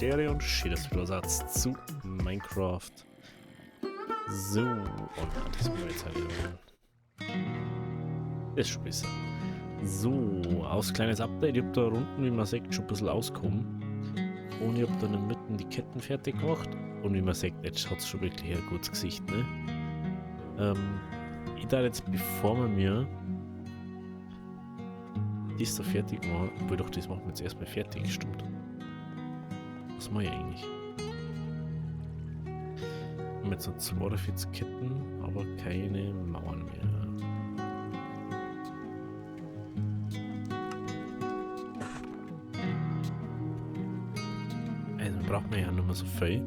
Leute und schön, dass du da sagst zu Minecraft. So, und das wollen wir jetzt halt wieder. Ist schon besser. So, aus kleines Update. Ich hab da unten, wie man sieht, schon ein bisschen auskommen. Und ich hab dann inmitten die Ketten fertig gemacht. Und wie man sieht, jetzt hat es schon wirklich ein gutes Gesicht, ne? Ich da jetzt, bevor wir mir das da fertig machen, obwohl doch das machen wir jetzt erstmal fertig, stimmt. Was mache ich eigentlich? Wir haben jetzt noch 42 Ketten, aber keine Mauern mehr. Also braucht man ja nicht mehr so viel.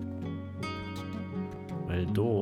Weil da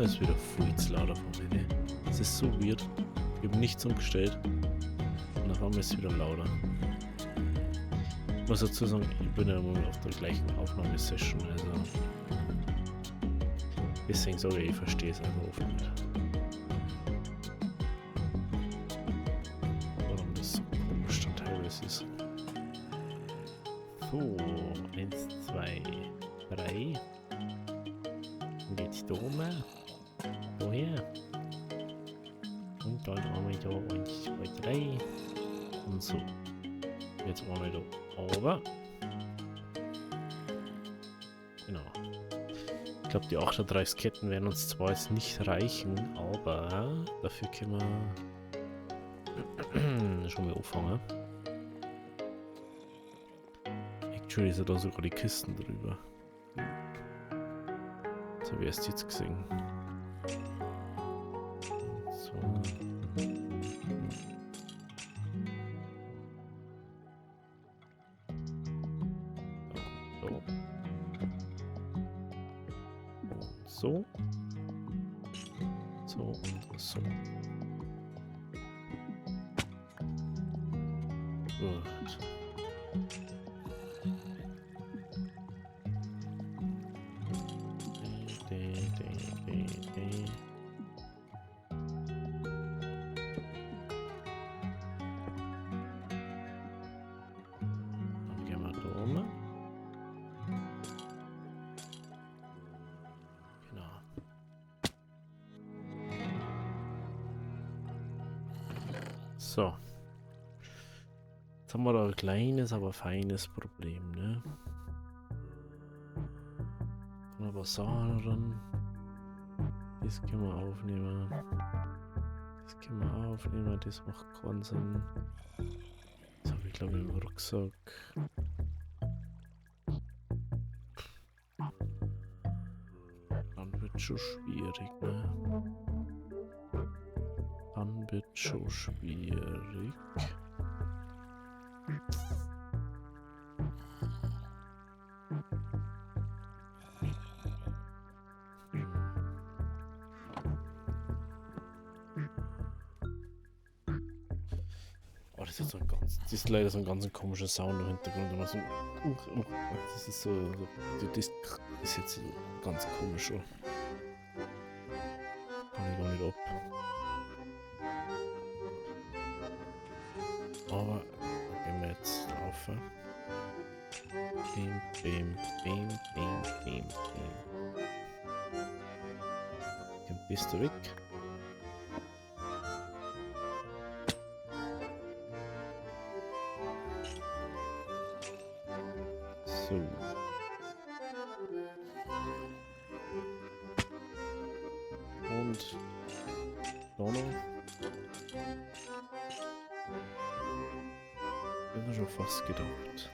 ist wieder voll zu laut von mir. Das ist so weird. Ich habe nichts umgestellt. Und nachher ist es wieder lauter. Ich muss dazu sagen, ich bin ja immer auf der gleichen Aufnahmesession, also deswegen sage ich verstehe es einfach oft nicht. Warum das so komisch dann teilweise ist. So, 1, 2, 3. Und jetzt da oben. Daher. Und dann einmal da 1, 2, 3. Und so. Jetzt einmal da oben. Genau. Ich glaube, die 38 Ketten werden uns zwar jetzt nicht reichen, aber dafür können wir schon mal anfangen. Actually ist da sogar die Kisten drüber. Das habe ich erst jetzt gesehen. So. So. So und so. Gut. Dann gehen wir da oben. Genau. So. Jetzt haben wir da ein kleines, aber feines Problem, ne? Dann aber Sachen dran. Das können wir aufnehmen. Das können wir aufnehmen, das macht keinen Sinn. Das habe ich glaube ich im Rucksack. Dann wird schon schwierig, ne? Dann wird schon schwierig. Oh, das ist so ein das ist leider so ein ganz komischer Sound im Hintergrund. Immer so das ist so das ist jetzt so ganz komisch. Schon. Kann ich gar nicht ab. Aber da gehen wir jetzt drauf. Bim, bim, bim, bim, bim, bim. Dann bist du weg. So. Und da noch. Ich habe schon fast gedacht.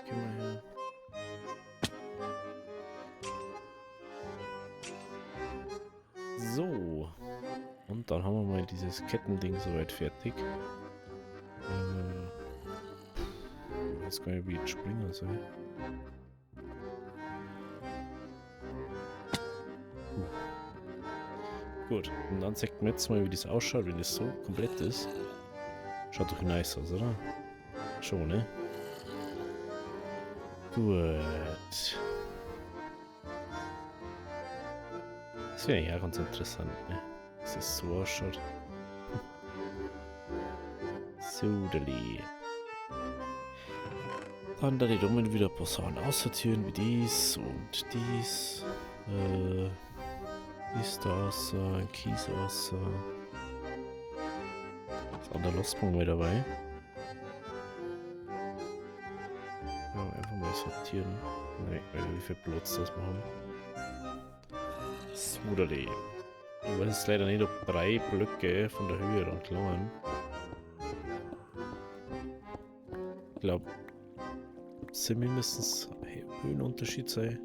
Gehen wir her. So. Und dann haben wir mal dieses Kettending soweit fertig. Ich weiß gar nicht, wie ich jetzt springen soll. Gut, und dann zeigt mir jetzt mal, wie das ausschaut, wenn das so komplett ist. Schaut doch nice aus, oder? Schon, ne? Gut. Das wäre ja ganz interessant, ne? Dass das so ausschaut. Sudeli. Dann da die Dummen wieder ein paar Sachen aussortieren, wie dies und dies. Dies da außer, ein Kies außer. Das andere Lostbon mal dabei. Ja, einfach mal sortieren. Ne, wie viel Platz das machen. Sudeli. Ich weiß jetzt leider nicht, ob 3 Blöcke von der Höhe dann klauen. Ich glaube, es sind mindestens Höhenunterschied sein.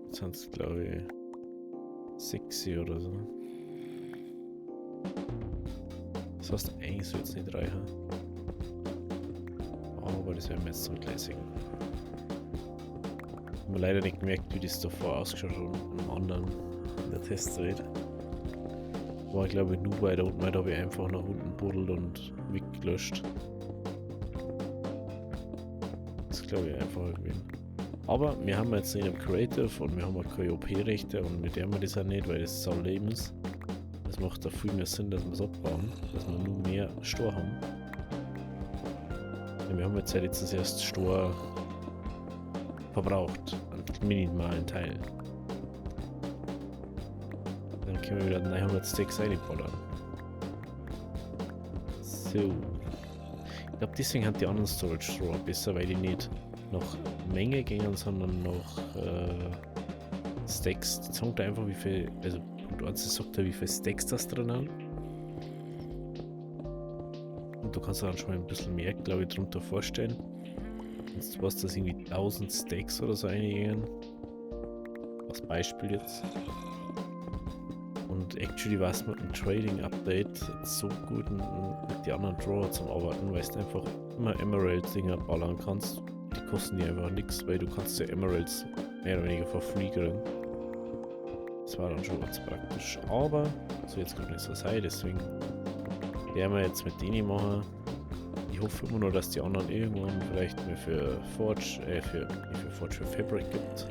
Jetzt sind es, glaube ich, 6 oder so. Das heißt, eigentlich soll es nicht reichen. Aber das werden wir jetzt zum Gleisigen. Ich habe leider nicht gemerkt, wie das davor ausgeschaut hat und im anderen in der Testwelt. War, glaube ich, nur weiter unten, weil da habe ich einfach nach unten buddelt und weggelöscht. Das glaube ich einfach irgendwie. Aber wir haben jetzt nicht einen Creative und wir haben auch keine OP-Rechte und mit dem wir das auch nicht, weil das sau Leben ist. Das macht da viel mehr Sinn, dass wir es abbauen, dass wir nur mehr Stor haben. Ja, wir haben jetzt ja letztens erst Stor verbraucht, einen minimalen Teil. Dann können wir wieder 900 Stacks reinballern. So. Ich glaube, deswegen hat die anderen Storage Store besser, weil die nicht nach Menge gingen, sondern nach Stacks. Das sagt einfach, wie viel, also Punkt 1 sagt wie viel Stacks das drin haben. Und du kannst dann schon mal ein bisschen mehr, glaube ich, drunter vorstellen. Sonst was das irgendwie 1000 Stacks oder so einigen. Als Beispiel jetzt. Und actually war es mit dem Trading Update so gut mit den anderen Drawer zum Arbeiten, weil du einfach immer Emerald-Dinger ballern kannst. Die kosten dir einfach nichts, weil du kannst ja Emeralds mehr oder weniger for free kriegen. Das war dann schon ganz praktisch. Aber so jetzt gerade nicht so sein, deswegen werden wir jetzt mit denen machen. Ich hoffe immer nur, dass die anderen irgendwann vielleicht mehr für Forge, für Fabric gibt.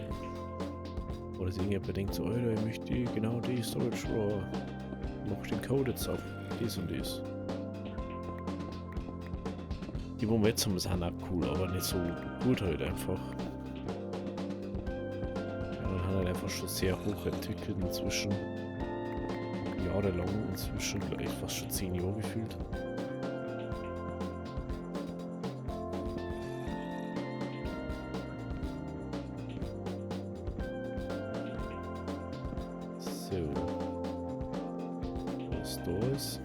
Oder sich irgendjemand denkt so, Alter, ich möchte genau die Storage Raw. Mach den Code jetzt ab. Dies und dies. Die, wo wir jetzt haben, sind auch cool, aber nicht so gut halt einfach. Ja, man hat halt einfach schon sehr hoch entwickelt inzwischen. Jahrelang inzwischen, vielleicht fast schon 10 Jahre gefühlt. So. Was da ist.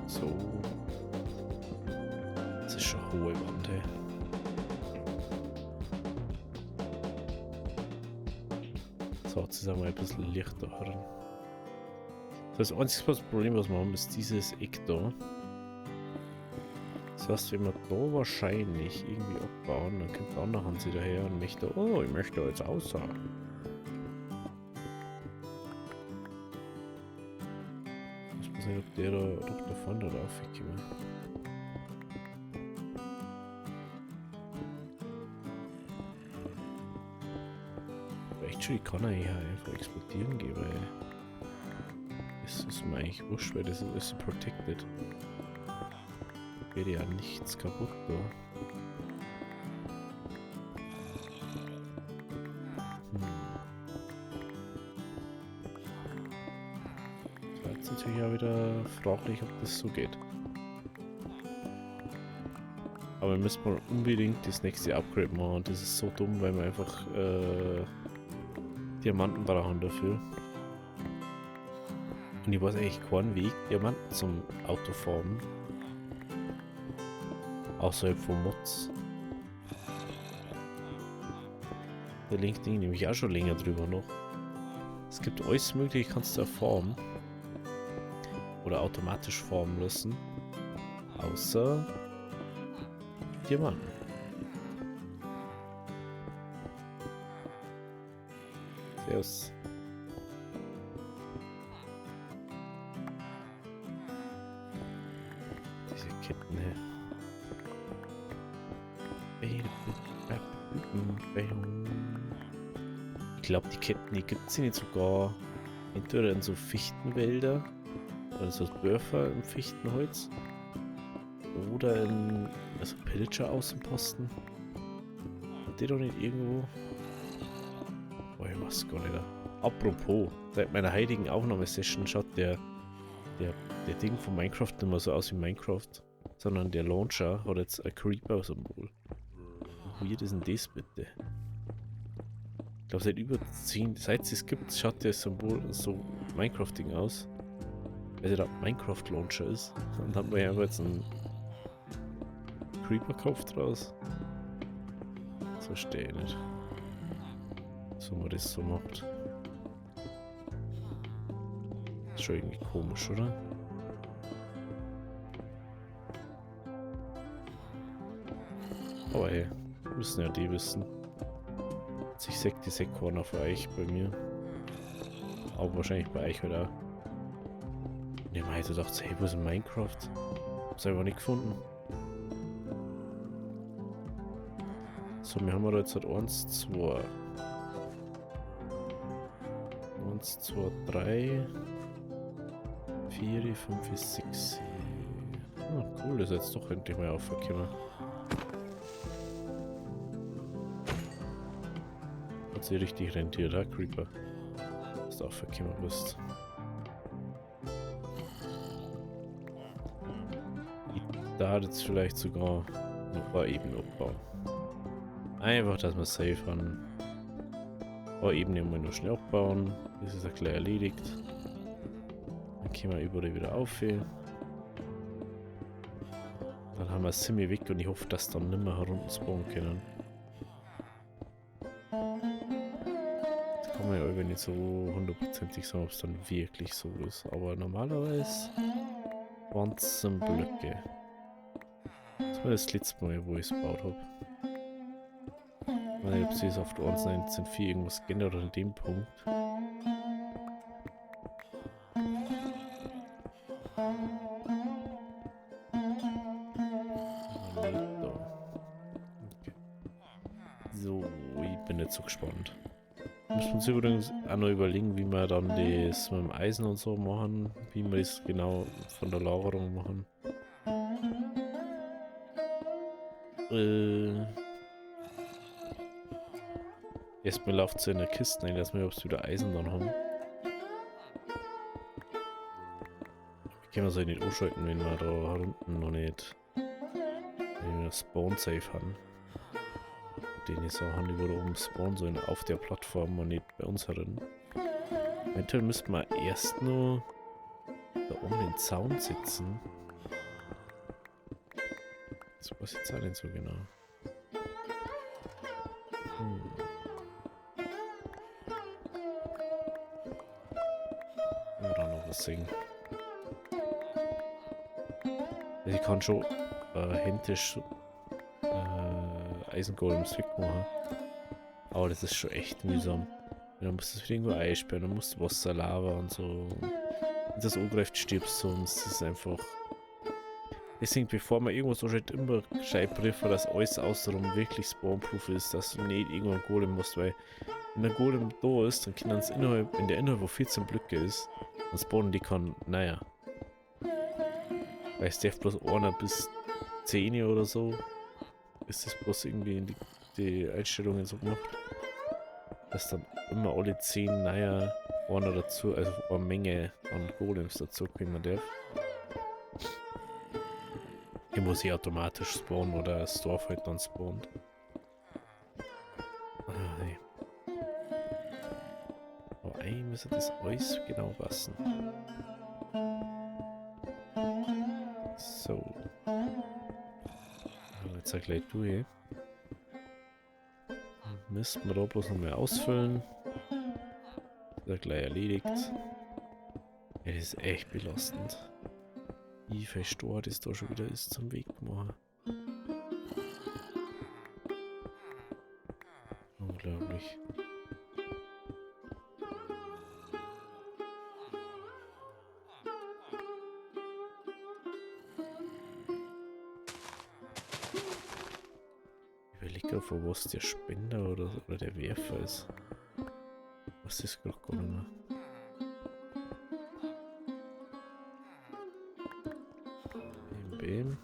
So. Das ist schon eine hohe Wand, ey. So, jetzt ist einmal ein bisschen Licht da drin. Das einzige Problem, was wir haben, ist dieses Eck da. Das heißt, wenn wir da wahrscheinlich irgendwie abbauen, dann kommt der andere Hans wieder her und möchte, oh, ich möchte jetzt aussagen. Ich weiß nicht, ob der da durch da vorne da raufgekommen. Actually kann er ja einfach explodieren gehen, weil es ist mir eigentlich wurscht, weil das ist protected. Geht ja nichts kaputt da. Das war jetzt natürlich auch wieder fraglich, ob das so geht. Aber wir müssen mal unbedingt das nächste Upgrade machen und das ist so dumm, weil wir einfach Diamanten brauchen dafür. Und ich weiß eigentlich keinen Weg, Diamanten zum Autofarben. Außerhalb von Mods. Der Link ging nämlich auch schon länger drüber noch. Es gibt alles mögliche, kannst du erformen. Oder automatisch formen lassen. Außer Diamanten. Servus. Diese Ketten hier. Ich glaube, die Ketten, die gibt es nicht sogar entweder in so Fichtenwälder, also Dörfer im Fichtenholz, oder in also Pillager-Außenposten. Hat die doch nicht irgendwo? Oh, ich weiß gar nicht. Apropos, seit meiner heutigen Aufnahmesession schaut der Ding von Minecraft nicht mehr so aus wie Minecraft, sondern der Launcher hat jetzt ein Creeper-Symbol. Wie weird ist denn das bitte? Ich glaube, seit es gibt, schaut der Symbol so Minecraft-Ding aus. Weil der Minecraft-Launcher ist. Und dann hat man ja jetzt einen Creeper-Kopf draus. Das verstehe ich nicht. So man das so macht. Ist schon irgendwie komisch, oder? Aber hey, müssen ja die wissen. Ich sehe die Sektkorn auf euch bei mir. Aber wahrscheinlich bei euch halt auch. Und ich meinte gedacht, hey, wo ist Minecraft? Hab's einfach nicht gefunden. So, wir haben jetzt halt 1, 2. 1, 2, 3. 4, 5, 6. Oh, cool, das ist jetzt doch endlich mal aufgekommen. Hat sich richtig rentiert, ha, Creeper? Dass du aufgekommen bist. Da hat jetzt vielleicht sogar noch ein paar Ebenen abbauen. Einfach, dass wir safe haben. Ein paar Ebenen mal noch schnell abbauen. Das ist ja gleich erledigt. Dann können wir überall wieder aufhören. Dann haben wir Simi weg und ich hoffe, dass dann nicht mehr herunter spawnen können. Das kann man ja irgendwie nicht so hundertprozentig sagen, ob es dann wirklich so ist. Aber normalerweise waren es Blöcke. Das war das letzte Mal, wo ich es gebaut habe. Ich weiß nicht, ob sie es auf der 1.19.4 irgendwas geändert an dem Punkt. So, ich bin jetzt so gespannt. Müssen wir uns übrigens auch noch überlegen, wie wir dann das mit dem Eisen und so machen, wie wir das genau von der Lagerung machen. Erstmal läuft es in der Kiste ein, dass wir ob wieder Eisen dann haben. Können wir es nicht anschalten, wenn wir da unten noch nicht wenn wir Spawn safe haben. Den ich so haben, die da oben spawnen sollen auf der Plattform und nicht bei uns herin. Eventuell müssten wir erst nur da oben den Zaun setzen. Das weiß ich jetzt auch nicht so genau. Oder noch was singen. Also ich kann schon händisch Eisengolems wegmachen. Aber das ist schon echt mühsam. Dann musst du es irgendwo einsperren, dann musst du Wasser, Lava und so. Wenn das angreift, stirbst du sonst. Das ist einfach. Deswegen, bevor man irgendwas anschaltet, immer gescheit prüfen, dass alles außenrum wirklich spawnproof ist, dass du nicht irgendwo einen Golem musst, weil wenn der Golem da ist, dann können es innerhalb, wenn der innerhalb wo 14 Blöcke ist, dann spawnen die kann, naja. Weil es darf bloß einer bis 10 oder so, ist das bloß irgendwie in die Einstellungen so gemacht, dass dann immer alle 10, naja, einer dazu, also eine Menge an Golems dazu kommen darf. Die muss ich automatisch spawnen oder das Dorf halt dann spawnt. Ah, nee. Aber eigentlich müsste das alles genau passen. So. jetzt auch gleich durch. Müssten wir da bloß noch mal ausfüllen. Ist ja gleich erledigt. Ja, das ist echt belastend. Wie viel Stor das da schon wieder ist zum Weg machen. Unglaublich. Ich überlege, von was der Spender oder der Werfer ist. Was ist gerade gar nicht mehr. Bim.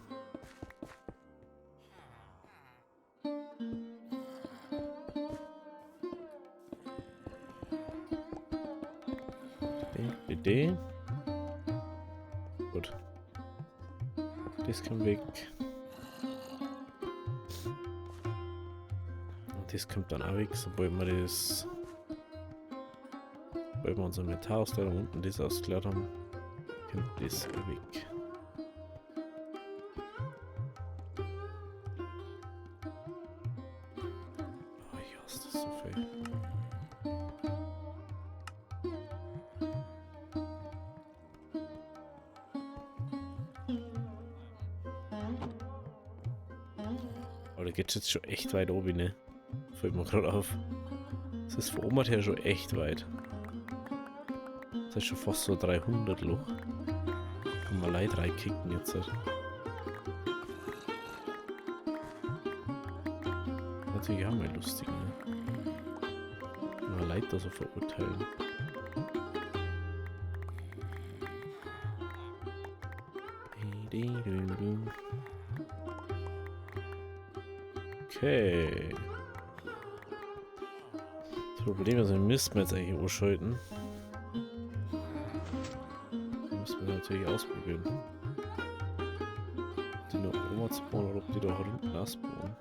Den. Gut. Das kann weg. Und das kommt dann auch weg, sobald wir das. Sobald wir unser Metallausteilung unten das ausgeklärt haben, kommt das weg. Oh, ich hasse das so viel. Aber da geht es jetzt schon echt weit oben, ne? Fällt mir gerade auf. Das ist von oben her schon echt weit. Das ist schon fast so 300 Loch. Kann man leicht reinkicken jetzt. Natürlich auch mal lustig, ne? Mal Leute da so verurteilen. Okay. Das Problem ist, wir müssen jetzt eigentlich ausschalten. Das müssen wir natürlich ausprobieren. Ob die noch oben spawnen oder ob die da unten ausbauen.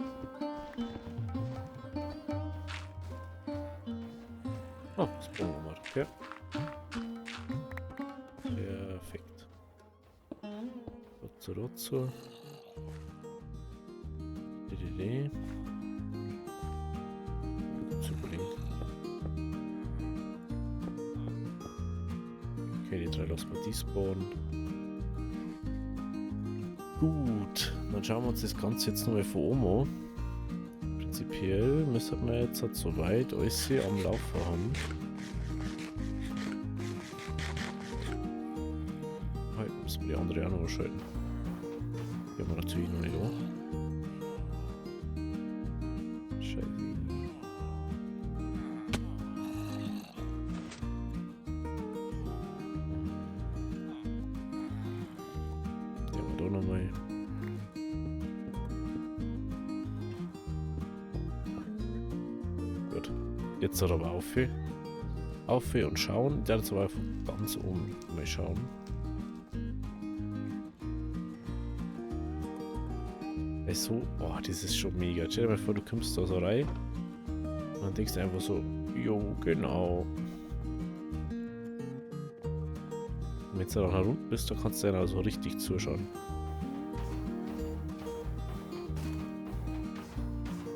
Oh, spawnen wir mal. Okay. Perfekt. Rotzo. Okay, die 3 lassen wir die spawnen. Gut, dann schauen wir uns das Ganze jetzt nochmal von oben an. Prinzipiell müssen wir jetzt halt soweit alles hier am Laufen haben. Halt, müssen wir die andere auch noch ausschalten. Die haben wir natürlich noch nicht an. Jetzt aber auf und schauen. Ich werde jetzt aber ganz oben mal schauen. So, oh, das ist schon mega. Stell dir mal vor, du kommst da so rein und dann denkst du einfach so, jo, genau. Und wenn du da nach unten bist, dann kannst du dann also richtig zuschauen.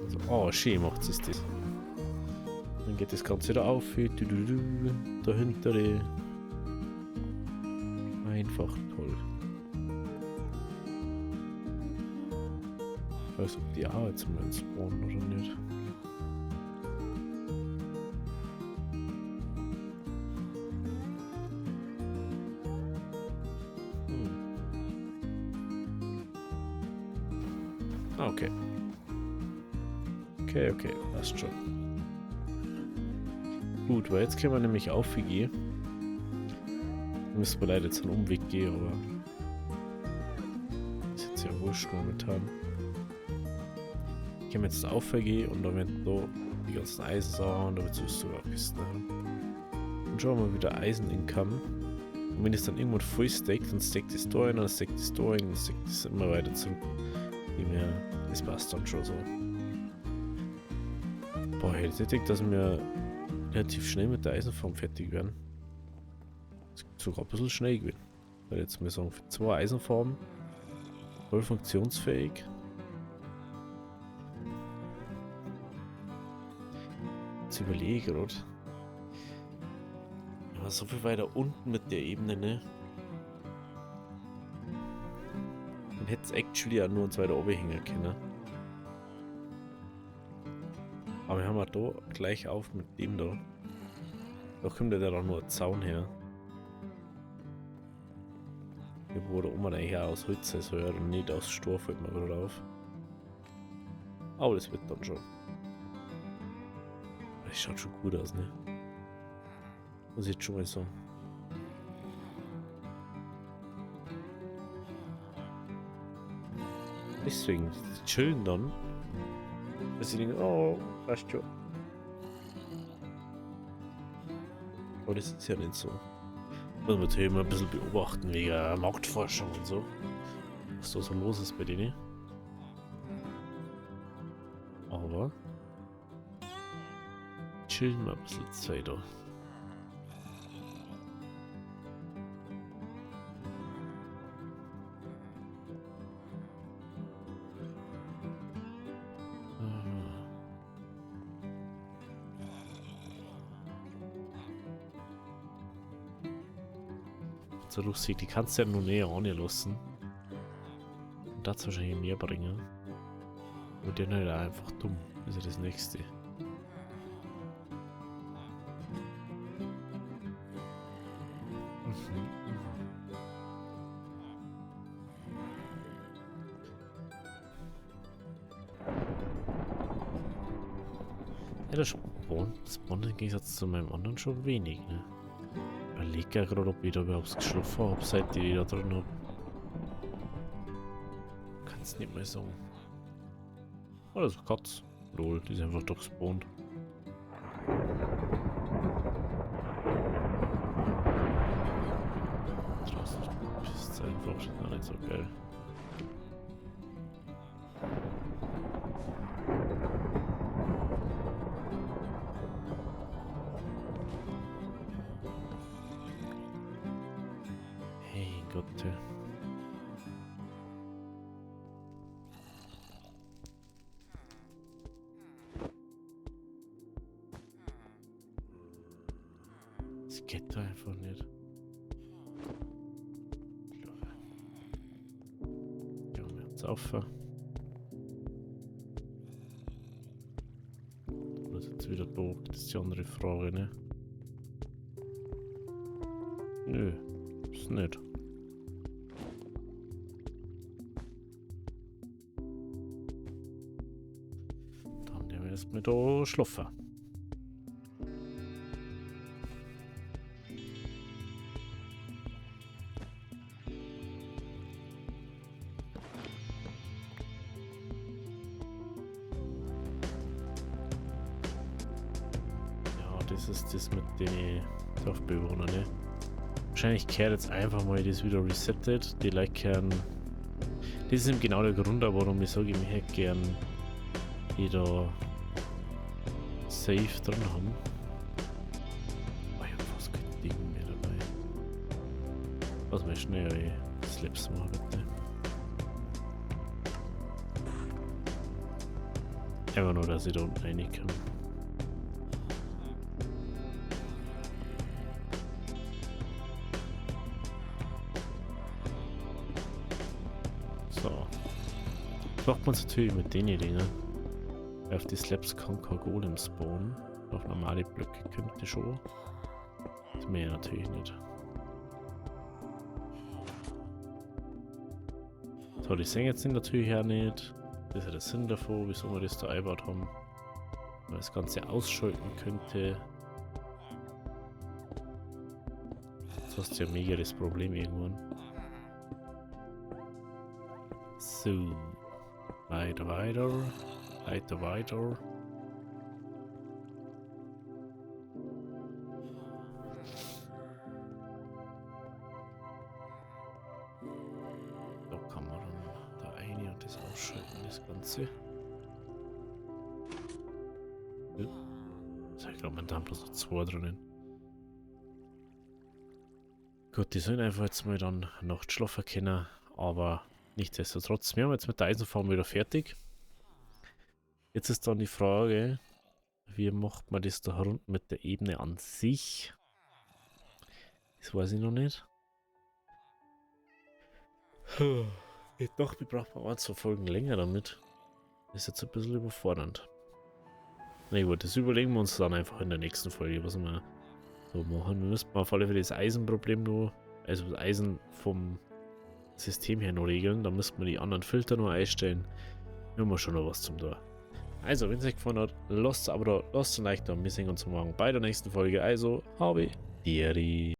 Also, oh, schön macht es das. Dann geht das Ganze da auf, dahinter. Einfach toll. Ich weiß, ob die auch jetzt mal spawnen oder nicht. Okay. Okay, passt schon. Gut, weil jetzt können wir nämlich aufgehen. Müssen wir leider jetzt einen Umweg gehen, aber ist jetzt ja wurscht momentan. Können wir jetzt aufgehen und dann werden da die ganzen Eisensachen und da wird es sogar Kisten haben. Und schauen wir mal wieder Eisen-Income. Und wenn es dann irgendwann voll stackt, dann stackt das da rein, dann stackt das da rein, dann stackt das immer weiter zu. Das passt dann schon so. Boah, ich hätte gedacht, dass wir relativ schnell mit der Eisenform fertig werden. Das ist sogar ein bisschen schnell gewesen. Weil jetzt mal sagen, für 2 Eisenformen voll funktionsfähig. Jetzt überlege gerade. Ja, so viel weiter unten mit der Ebene, ne? Man hätte es actually auch nur uns weiter oben hängen können. Aber wir haben halt da gleich auf mit dem da. Da kommt ja dann nur ein Zaun her. Wo der Oma eigentlich auch aus Holz sein soll und nicht aus Stor, fällt mir gerade auf. Aber das wird dann schon. Das schaut schon gut aus, ne? Muss ich jetzt schon mal sagen. Deswegen, die chillen dann. Dass sie denken, oh, passt schon. Aber das ist ja nicht so. Muss man natürlich immer ein bisschen beobachten wegen Marktforschung und so. Was da so los ist bei denen. Aber chillen wir ein bisschen Zeit da. So lustig, die kannst du ja nur näher anlassen. Und das wahrscheinlich mehr bringen. Und dann halt auch einfach dumm. Das ist ja das nächste. Ja, das spawnt im Gegensatz zu meinem anderen schon wenig, ne? Ich überlege ja gerade, ob ich da überhaupt geschlafen habe, seit ich die da drin habe. Kannst nicht mehr sagen. Oh, das ist Katz. Lol, die ist einfach doch gespawnt. Draußen ist einfach gar nicht so geil. Hey Gott. Das geht da einfach nicht. Ja, wir uns auf. Oder ist jetzt wieder doof? Das ist die andere Frage, ne? Nö, ist nicht. Dann nehmen wir erstmal da schlafen. Das ist das mit den Dorfbewohnern, ne? Wahrscheinlich kehrt jetzt einfach mal das wieder resettet. Die Leute kehren. Das ist eben genau der Grund, warum ich sage, ich hätte gern die da safe drin haben. Oh, ich hab fast kein Ding mehr dabei. Lass mal schnell Slaps machen, bitte. Einfach nur, dass ich da unten reinkomme. So. Macht man es natürlich mit den Dingen. Auf die Slabs kann kein Golem spawnen. Auf normale Blöcke könnte schon. Das mehr natürlich nicht. So, die Sänger sind natürlich auch nicht. Das ist ja der Sinn davon, wieso wir das da eingebaut haben. Wenn man das Ganze ausschalten könnte. Jetzt hast du ja mega das Problem irgendwann. So. Weiter. Da kann man dann da rein und das ausschalten, das Ganze. Ja. So, ich glaube, man da bloß noch 2 drinnen. Gut, die sollen einfach jetzt mal dann Nacht schlafen können, aber nichtsdestotrotz, wir haben jetzt mit der Eisenfarm wieder fertig. Jetzt ist dann die Frage, Wie macht man das da rund mit der Ebene an sich? Das weiß ich noch nicht. Ich dachte, wir brauchen mal 2 Folgen länger damit. Das ist jetzt ein bisschen überfordernd. Na gut, das überlegen wir uns dann einfach in der nächsten Folge, was wir so machen. Wir müssen auf alle Fälle das Eisenproblem nur, also das Eisen vom System her noch regeln. Da müssen wir die anderen Filter noch einstellen. Wir haben schon noch was zum da. Also, wenn es euch gefallen hat, lasst ein Abo da, lasst ein Like da. Wir sehen uns morgen bei der nächsten Folge. Also, habe Diri.